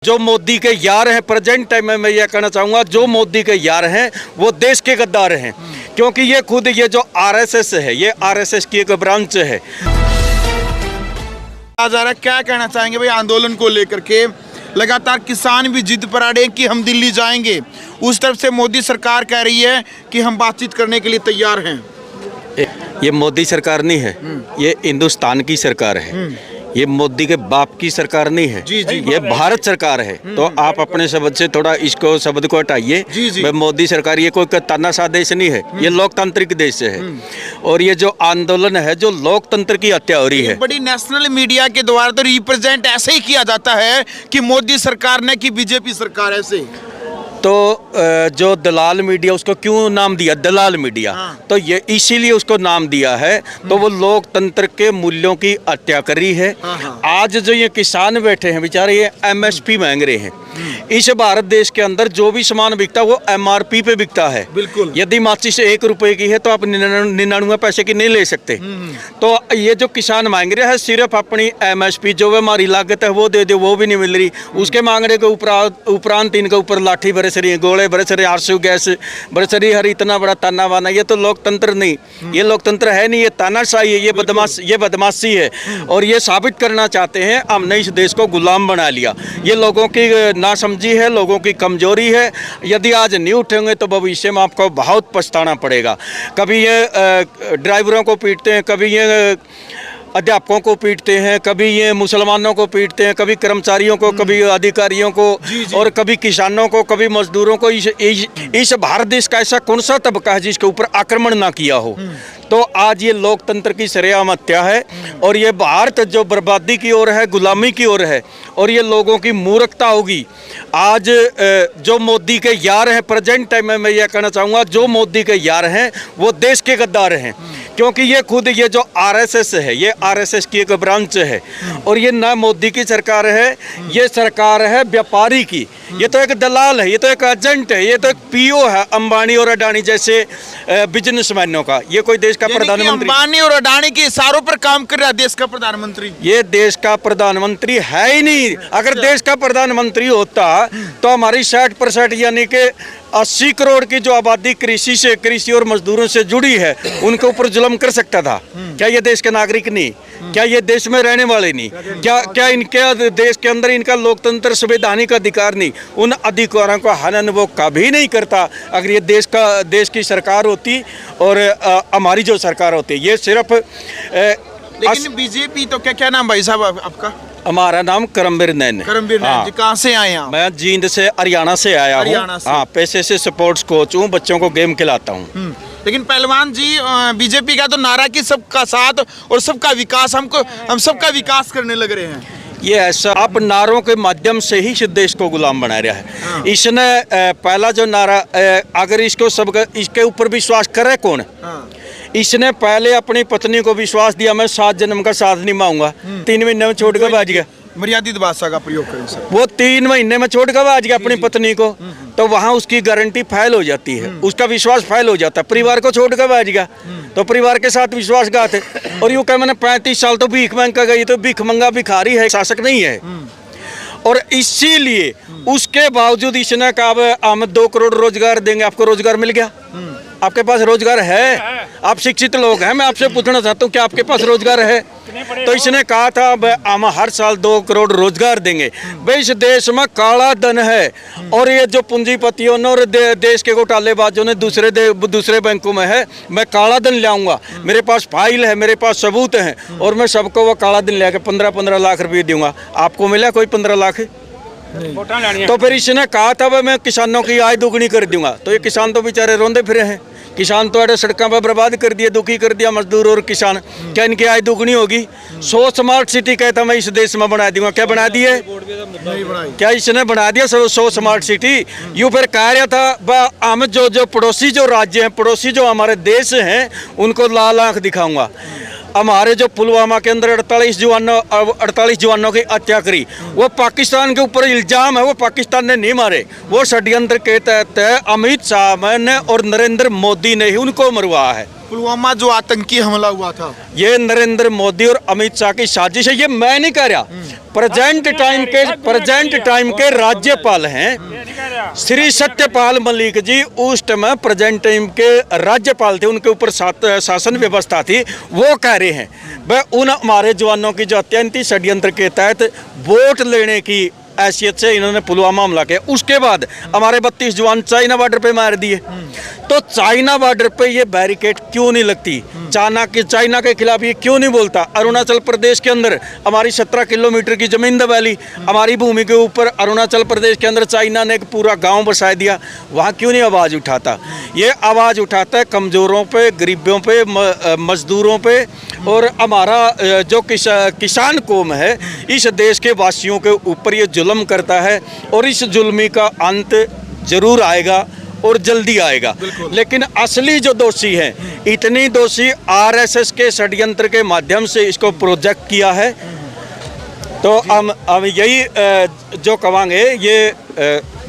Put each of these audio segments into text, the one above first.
जो मोदी के यार हैं, प्रेजेंट टाइम में मैं ये कहना चाहूँगा, जो मोदी के यार हैं वो देश के गद्दार हैं, क्योंकि ये खुद ये जो आरएसएस है, ये आरएसएस की एक ब्रांच है। जरा क्या कहना चाहेंगे भाई आंदोलन को लेकर के? लगातार किसान भी जिद पर अड़े कि हम दिल्ली जाएंगे, उस तरफ से मोदी सरकार कह रही है कि हम बातचीत करने के लिए तैयार हैं। ये मोदी सरकार नहीं है, ये हिंदुस्तान की सरकार है। ये मोदी के बाप की सरकार नहीं है, ये भारत सरकार है। तो आप अपने शब्द से थोड़ा इसको शब्द को हटाइए। मोदी सरकार ये कोई तानाशाह देश नहीं है, ये लोकतांत्रिक देश है। और ये जो आंदोलन है, जो लोकतंत्र की हत्या हो रही है, बड़ी नेशनल मीडिया के द्वारा तो रिप्रेजेंट ऐसे ही किया जाता है कि मोदी सरकार ने कि बीजेपी सरकार ऐसे। तो जो दलाल मीडिया, उसको क्यों नाम दिया दलाल मीडिया? तो ये इसीलिए उसको नाम दिया है। तो वो लोकतंत्र के मूल्यों की हत्या करी है। आज जो ये किसान बैठे हैं बेचारे, ये एमएसपी मांग रहे हैं। इस भारत देश के अंदर जो भी सामान बिकता है वो एमआरपी पे बिकता है। बिल्कुल। यदि माचिस 1 रुपए की है तो आप 99 पैसे की नहीं ले सकते। तो ये जो किसान मांग रहे हैं सिर्फ अपनी एमएसपी, जो हमारी लागत है वो दे दे, वो भी नहीं मिल रही। उसके मांगने के उपरांत इनके ऊपर लाठी बरस रही है, गोले बरस रहे, आंसू गैस बरस रही है। इतना बड़ा ताना बाना, ये तो लोकतंत्र नहीं, ये लोकतंत्र है नहीं, ये तानाशाही है, ये बदमाशी है। और ये साबित करना चाहते हैं हमने इस देश को गुलाम बना लिया। ये लोगों की नासमझी है, लोगों की कमजोरी है। यदि आज नहीं उठेंगे तो भविष्य में आपको बहुत पछताना पड़ेगा। कभी ये ड्राइवरों को पीटते हैं, कभी ये अध्यापकों को पीटते हैं, कभी ये मुसलमानों को पीटते हैं, कभी कर्मचारियों को, कभी अधिकारियों को, और कभी किसानों को, कभी मजदूरों को। इस भारत देश का ऐसा कौन सा तबका है जिसके ऊपर आक्रमण ना किया हो? तो आज ये लोकतंत्र की सरेआम हत्या है। और ये भारत जो बर्बादी की ओर है, गुलामी की ओर है, और ये लोगों की मूर्खता होगी। आज जो मोदी के यार हैं, प्रेजेंट टाइम में मैं ये कहना चाहूँगा, जो मोदी के यार हैं वो देश के गद्दार हैं, क्योंकि ये खुद ये जो आरएसएस है, ये आरएसएस की एक ब्रांच है। और ये ना मोदी की सरकार है, ये सरकार है व्यापारी की। ये तो एक दलाल है, ये तो एक एजेंट है, ये तो एक पीओ है अंबानी और अडानी जैसे बिजनेसमैनों का। ये कोई देश का प्रधानमंत्री? अंबानी और अडानी के इशारों पर काम कर रहा है देश का प्रधानमंत्री। ये देश का प्रधानमंत्री है ही नहीं। अगर देश का प्रधानमंत्री होता तो हमारी 60% यानी कि 80 करोड़ की जो आबादी कृषि और मजदूरों से जुड़ी है, उनके ऊपर जुल्म कर सकता था। क्या ये देश के नागरिक नहीं? क्या ये देश में रहने वाले नहीं? क्या इनके देश के अंदर इनका लोकतंत्र संवैधानिक अधिकार नहीं? उन अधिकारों का हनन वो कभी नहीं करता। अगर ये देश की सरकार होती और हमारी जो सरकार होती, ये सिर्फ लेकिन बीजेपी तो क्या नाम भाई साहब आपका? हमारा नाम करमबीर नैन है। करमबीर नैन जी, कहाँ से आए हैं? मैं जींद से, हरियाणा से आया हूँ। हाँ, पेशे से स्पोर्ट्स कोच हूँ, बच्चों को गेम खिलाता हूँ। लेकिन पहलवान जी, बीजेपी का तो नारा कि सबका साथ और सबका विकास, हम सबका विकास करने लग रहे हैं। ये ऐसा आप नारों के माध्यम से ही इस देश को गुलाम बना रहा है। इसने पहला जो नारा, अगर इसके ऊपर विश्वास करे कौन? इसने पहले अपनी पत्नी को विश्वास दिया, मैं 7 जन्म का साथ निभाऊंगा। 3 महीने में छोड़ कर भाज गया। मर्यादित भाषा का प्रयोग करें सर। वो 3 महीने में छोड़ कर भाज गया अपनी पत्नी को। तो वहाँ उसकी गारंटी फेल हो जाती है, उसका विश्वास फेल हो जाता है। परिवार को छोड़ कर भाज गया तो परिवार के साथ विश्वासघात है। और यूँ कह मैंने 35 साल तो भीख मांग कर गई, तो भीख मंगा भिखारी है, शासक नहीं है। और इसीलिए उसके बावजूद इसने कहा हम 2 करोड़ रोजगार देंगे। आपको रोजगार मिल गया? आपके पास रोजगार है? आप शिक्षित लोग हैं, मैं आपसे पूछना चाहता हूँ क्या आपके पास रोजगार है? तो इसने कहा था हम हर साल 2 करोड़ रोजगार देंगे। भाई इस देश में काला धन है, और ये जो पूंजीपतियों ने और देश के घोटालेबाजों ने दूसरे बैंकों में है। मैं काला धन लाऊंगा, मेरे पास फाइल है, मेरे पास सबूत हैं, और मैं सबको वो काला धन लेकर 15-15 लाख रुपये दूंगा। आपको मिला कोई 15 लाख? तो फिर इसने कहा था मैं किसानों की आय दोगुनी कर दूंगा। तो ये किसान तो बेचारे रोंदे फिरे हैं। किसान तो सड़कों पर बर्बाद कर दिया, दुखी कर दिया मजदूर और किसान। क्या इनकी आय दोगुनी होगी? 100 स्मार्ट सिटी कहता मैं इस देश में बना दूंगा। क्या बना दिए? क्या इसने बना दिया 100 स्मार्ट सिटी? यूँ फिर कह रहा था हम जो पड़ोसी जो राज्य हैं, पड़ोसी जो हमारे देश हैं, उनको लाल आंख दिखाऊंगा। हमारे जो पुलवामा के अंदर 48 जवानों की हत्या करी, वो पाकिस्तान के ऊपर इल्जाम है, वो पाकिस्तान ने नहीं मारे। वो षड्यंत्र के तहत अमित शाह ने और नरेंद्र मोदी ने ही उनको मरवाया है। पुलवामा जो आतंकी हमला हुआ था, ये नरेंद्र मोदी और अमित शाह की साजिश है। ये मैं नहीं कह रहा, प्रेजेंट टाइम के राज्यपाल हैं श्री सत्यपाल मलिक जी, उस टाइम प्रेजेंट टाइम के राज्यपाल थे, उनके ऊपर शासन व्यवस्था थी, वो कह रहे हैं वह उन हमारे जवानों की जो अत्यंत षड्यंत्र के तहत वोट लेने की हैसियत से इन्होंने पुलवामा हमला किया। उसके बाद हमारे 32 जवान चाइना बॉर्डर पे मार दिए। तो चाइना बॉर्डर पे ये बैरिकेड क्यों नहीं लगती? चाइना के खिलाफ ये क्यों नहीं बोलता? अरुणाचल प्रदेश के अंदर हमारी 17 किलोमीटर की जमीन दबा ली, हमारी भूमि के ऊपर अरुणाचल प्रदेश के अंदर चाइना ने एक पूरा गांव बसा दिया, वहाँ क्यों नहीं आवाज़ उठाता? ये आवाज़ उठाता है कमज़ोरों पे, गरीबों पे, मजदूरों पे, और हमारा जो किसान कौम है, इस देश के वासियों के ऊपर ये जुल्म करता है, और इस जुल्मी का अंत जरूर आएगा और जल्दी आएगा। लेकिन असली जो दोषी हैं, इतनी दोषी आरएसएस के षड्यंत्र के माध्यम से इसको प्रोजेक्ट किया है। तो हम यही जो कहेंगे, ये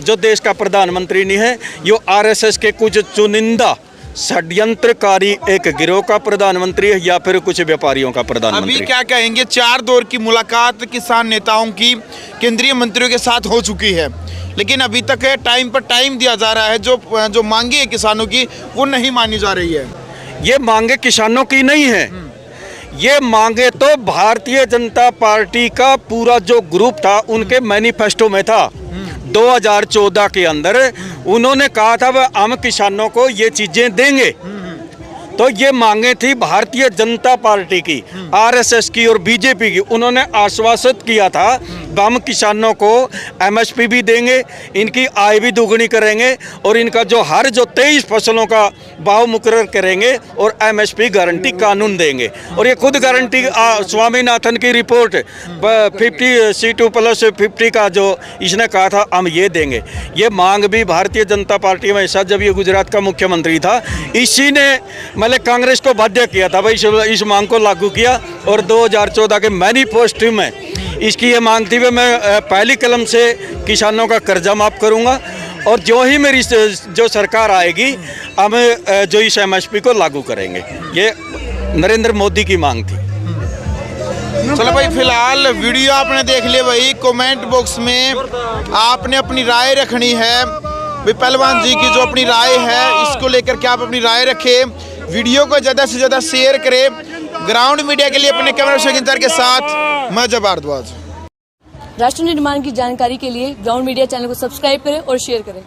जो देश का प्रधानमंत्री नहीं है, ये आरएसएस के कुछ चुनिंदा षड्यंत्रकारी एक गिरोह का प्रधानमंत्री है, या फिर कुछ व्यापारियों का प्रधानमंत्री। अभी क्या कहेंगे, 4 दौर की मुलाकात किसान नेताओं की केंद्रीय मंत्रियों के साथ हो चुकी है, लेकिन अभी तक टाइम पर टाइम दिया जा रहा है। जो मांगे है किसानों की, वो नहीं मानी जा रही है। ये मांगे किसानों की नहीं है, ये मांगे तो भारतीय जनता पार्टी का पूरा जो ग्रुप था, उनके मैनिफेस्टो में था। 2014 के अंदर उन्होंने कहा था वह हम किसानों को ये चीजें देंगे। तो ये मांगे थी भारतीय जनता पार्टी की, आरएसएस की और बीजेपी की। उन्होंने आश्वासित किया था हम किसानों को एमएसपी भी देंगे, इनकी आय भी दुगनी करेंगे, और इनका जो 23 फसलों का भाव मुकर्रर करेंगे, और एमएसपी गारंटी कानून देंगे। और ये खुद गारंटी स्वामीनाथन की रिपोर्ट 50C2+50 का जो इसने कहा था हम ये देंगे। ये मांग भी भारतीय जनता पार्टी में ऐसा, जब ये गुजरात का मुख्यमंत्री था, इसी ने मतलब कांग्रेस को बाध्य किया था भाई, इस मांग को लागू किया। और 2014 के मैनिफेस्टो में इसकी ये मांग थी कि मैं पहली कलम से किसानों का कर्जा माफ़ करूंगा, और जो ही मेरी जो सरकार आएगी हम जो इस एमएसपी को लागू करेंगे। ये नरेंद्र मोदी की मांग थी। चलो भाई, फिलहाल वीडियो आपने देख लिया भाई। कमेंट बॉक्स में आपने अपनी राय रखनी है भाई, पहलवान जी की जो अपनी राय है, इसको लेकर के आप अपनी राय रखें। वीडियो को ज़्यादा से ज़्यादा शेयर करें। ग्राउंड मीडिया के लिए अपने कैमरा पर्सन के साथ मैं जब भारद्वाज। राष्ट्र निर्माण की जानकारी के लिए ग्राउंड मीडिया चैनल को सब्सक्राइब करें और शेयर करें।